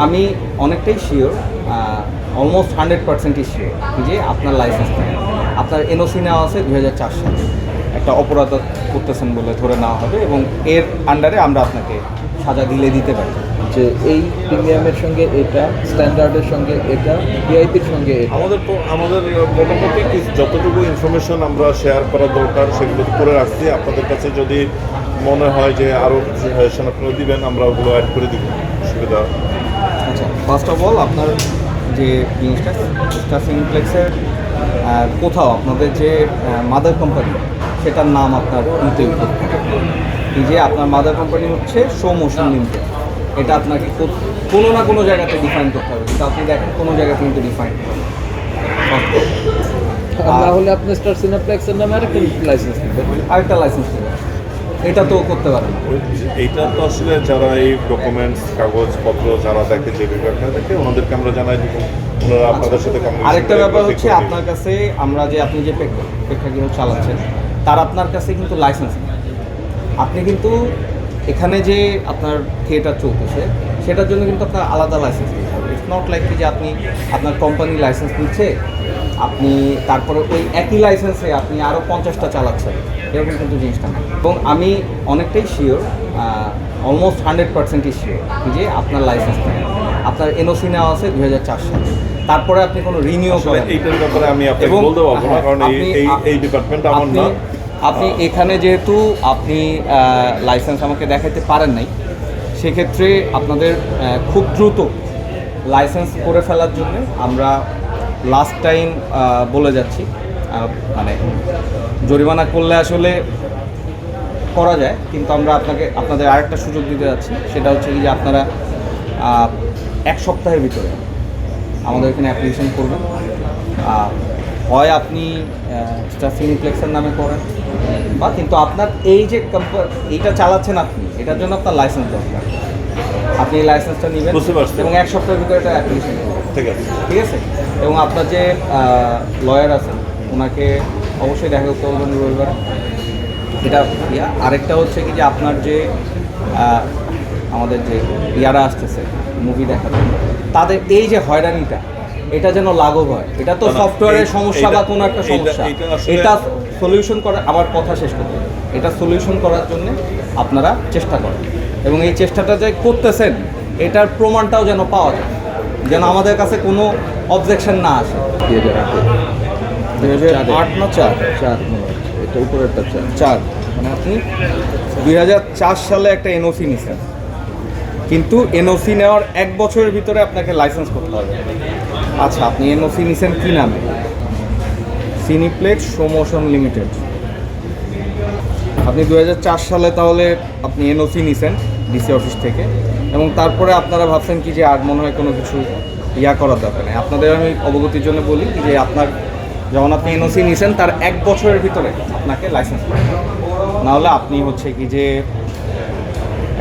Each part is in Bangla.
আমি অনেকটাই শিওর, অলমোস্ট 100%ই শিওর যে আপনার লাইসেন্স নেই। আপনার এনওসি নেওয়া আছে 2004 সালে, একটা অপরাধ করতেছেন বলে ধরে নেওয়া হবে এবং এর আন্ডারে আমরা আপনাকে সাজা দিতে পারি। যে এই প্রিমিয়ামের সঙ্গে এটা, স্ট্যান্ডার্ডের সঙ্গে এটা, ভিআইপির সঙ্গে এটা। আমাদের মোটামুটি যতটুকু ইনফরমেশন আমরা শেয়ার করা দরকার সেগুলো করে রাখছি। আপনাদের কাছে যদি মনে হয় যে আরও কিছু সাজেশন আপনারা দিবেন, আমরা ওগুলো অ্যাড করে দিব, সুবিধা। আচ্ছা, ফার্স্ট অফ অল আপনার যে জিনিসটা স্টার সিনেপ্লেক্সের কোথাও আপনাদের যে মাদার কোম্পানি সেটার নাম আপনার নিতে হবে। এই যে আপনার মাদার কোম্পানি হচ্ছে শো মোশন লিমিটেড, এটা আপনাকে কোনো না কোনো জায়গাতে ডিফাইন করতে হবে, কিন্তু আপনি দেখেন কোনো জায়গাতে কিন্তু ডিফাইন না হলে আপনি স্টার সিনেপ্লেক্সের নামে আরেকটা লাইসেন্স নেবেন, আরেকটা লাইসেন্স নেবেন, এটা তো করতে পারেন। এইটা তো আসলে যারা এই ডকুমেন্টস কাগজপত্র যারা দেখে, যে বিভাগটা দেখে, ওনাদেরকে আমরা জানাই দিব, ওনারা আপনাদের সাথে আরেকটা ব্যাপার হচ্ছে আপনার কাছে আমরা যে আপনি যে প্রেক্ষাগৃহ চালাচ্ছেন তার আপনার কাছে কিন্তু লাইসেন্স নেই। আপনি কিন্তু এখানে যে আপনার থিয়েটার চলতেছে সেটার জন্য কিন্তু আপনার আলাদা লাইসেন্স নিতে হবে। ইটস নট লাইক যে আপনি আপনার কোম্পানি লাইসেন্স নিচ্ছে, আপনি তারপরে ওই একই লাইসেন্সে আপনি আরও 50টা চালাচ্ছেন, এরকম কিন্তু জিনিসটা না। এবং আমি অনেকটাই শিওর, অলমোস্ট 100%ই শিওর যে আপনার লাইসেন্স নেই। আপনার এনওসি নেওয়া আছে 2004 সালে, তারপরে আপনি কোনো রিনিউ করেন। এইটার ব্যাপারে আমি আপনাকে বলতে পারবো না, কারণ এই ডিপার্টমেন্ট আমার না। আপনি এখানে যেহেতু আপনি লাইসেন্স আমাকে দেখাতে পারেন নাই, সেক্ষেত্রে আপনাদের খুব দ্রুত লাইসেন্স করে ফেলার জন্য আমরা লাস্ট টাইম বলে যাচ্ছি, মানে জরিমানা করলে আসলে করা যায়, কিন্তু আমরা আপনাদের আরেকটা সুযোগ দিতে যাচ্ছি, সেটা হচ্ছে কি যে আপনারা 1 সপ্তাহের ভিতরে আমাদের এখানে অ্যাপ্লিকেশন করবেন। হয় আপনি স্টার সিনেপ্লেক্সের নামে করেন, বা কিন্তু আপনার এই যে এইটা চালাচ্ছেন আপনি, এটার জন্য আপনার লাইসেন্স দরকার। আপনি এই লাইসেন্সটা নেবেন এবং 1 সপ্তাহের ভিতরে এটা অ্যাপ্লিকেশন করবেন। ঠিক আছে। এবং আপনার যে লয়ার আছেন ওনাকে অবশ্যই দেখা করতে বলবেন রবিবার। এটা আরেকটা হচ্ছে কি যে আপনার যে আমাদের যে ইয়ারা আসতেছে মুভি দেখার জন্য, তাদের এই যে হয়রানিটা, এটা যেন লাঘব হয়। এটা তো সফটওয়্যারের সমস্যা বা কোনো একটা সমস্যা, এটা সলিউশন করা, আমার কথা শেষ করতে, এটা সলিউশন করার জন্য আপনারা চেষ্টা করেন এবং এই চেষ্টাটা যে করতেছেন এটার প্রমাণটাও যেন পাওয়া যায়, যেন আমাদের কাছে কোনো অবজেকশন না আসে। 2008 না 4 এটা উপরেরটা 4, মানে আপনি 2004 সালে একটা এনওসি নিছেন, কিন্তু এনওসি নেওয়ার 1 বছরের ভিতরে আপনাকে লাইসেন্স করতে হবে। আচ্ছা, আপনি এনওসি নিছেন কী নামে? সিনিপ্লেক্স শো মোশন লিমিটেড। আপনি 2004 সালে তাহলে আপনি এনওসি নিছেন ডিসি অফিস থেকে, এবং তারপরে আপনারা ভাবছেন কি যে আর মনে হয় কোনো কিছু করার দরকার নেই। আপনাদের আমি অবগতির জন্য বলি যে আপনার যখন আপনি এনওসি নিছেন তার 1 বছরের ভিতরে আপনাকে লাইসেন্স করতে হবে, নাহলে আপনি হচ্ছে কি যে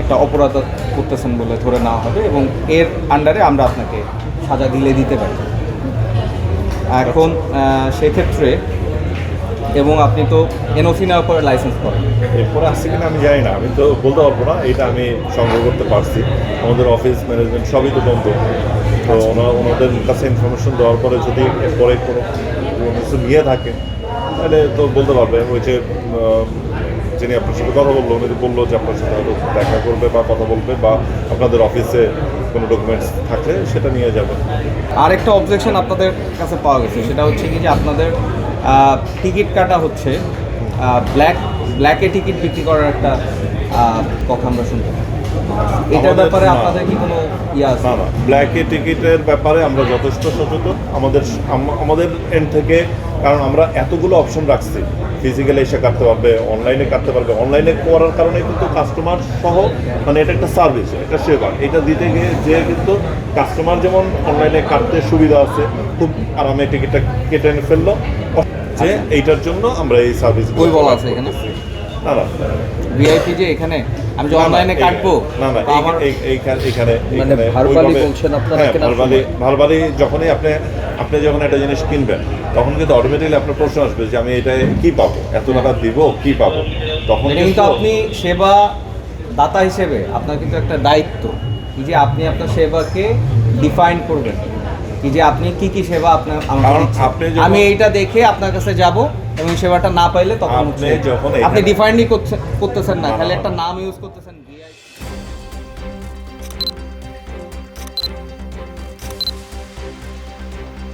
একটা অপরাধ করতেছেন বলে ধরে নেওয়া হবে এবং এর আন্ডারে আমরা আপনাকে সাজা দিতে পারি। এখন সেক্ষেত্রে, এবং আপনি তো এনওসি নেওয়ার পরে লাইসেন্স করেন, এরপরে আসছে কিনা আমি জানি না, আমি তো বলতে পারবো না। এটা আমি সংগ্রহ করতে পারছি, আমাদের অফিস ম্যানেজমেন্ট সবই তো বন্ধ। তো ওনাদের কাছে ইনফরমেশন দেওয়ার পরে যদি এরপরে কোনো কিছু নিয়ে থাকে তাহলে তো বলতে পারবে। ওই যে যিনি আপনার সাথে কথা বললো, উনি বললো যে আপনার সাথে হয়তো দেখা করবে বা কথা বলবে, বা আপনাদের অফিসে কোনো ডকুমেন্টস থাকলে সেটা নিয়ে যাবে। আরেকটা অবজেকশন আপনাদের কাছে পাওয়া গেছে, সেটা হচ্ছে কি যে আপনাদের টিকিট কাটা হচ্ছে, ব্ল্যাকে টিকিট বিক্রি করার একটা কথা আমরা শুনতে পাই। এটার ব্যাপারে আপনাদের কি কোনো আছে? না, ব্ল্যাকে টিকিটের ব্যাপারে আমরা যথেষ্ট সচেতন আমাদের এন্ড থেকে, কারণ আমরা এতগুলো অপশন রাখছি। ফিজিক্যালি এসে কাটতে পারবে, অনলাইনে কাটতে পারবে। অনলাইনে করার কারণে কিন্তু কাস্টমার সহ, মানে এটা একটা সার্ভিস, এটা সেবা। এটা দিতে গিয়ে যে কিন্তু কাস্টমার যেমন অনলাইনে কাটতে সুবিধা আছে, খুব আরামে টিকিটটা কেটে এনে ফেললো, যে এইটার জন্য আমরা এই সার্ভিস বই বলা আছে এখানে। না, ভিআইপি যে এখানে আমি যে অনলাইনে কাটবো, না, এখানে মানে ভারবালি বলছেন আপনারা? ভারবালি যখনই আপনি যখন একটা জিনিস কিনবেন, তখন কিন্তু অটোমেটিক্যালি আপনার প্রশ্ন আসবে যে আমি এটা কি পাবো, এত টাকা দিব কি পাবো। তখন কিন্তু আপনি সেবা দাতা হিসেবে আপনার কিন্তু একটা দায়িত্ব কি যে আপনি আপনার সেবাকে ডিফাইন করবেন, কি যে আপনি কি কি সেবা আপনার আমাকে কারণ দিচ্ছেন। আপনি যখন- আমি এইটা দেখে আপনার কাছে যাব এবং সেবাটা না পাইলে তখন আপনি হচ্ছে যখন আপনি এখানে- ডিফাইনই করতেছেন না, না, খালি না, একটা না। নাম ইউজ করতেছেন VIP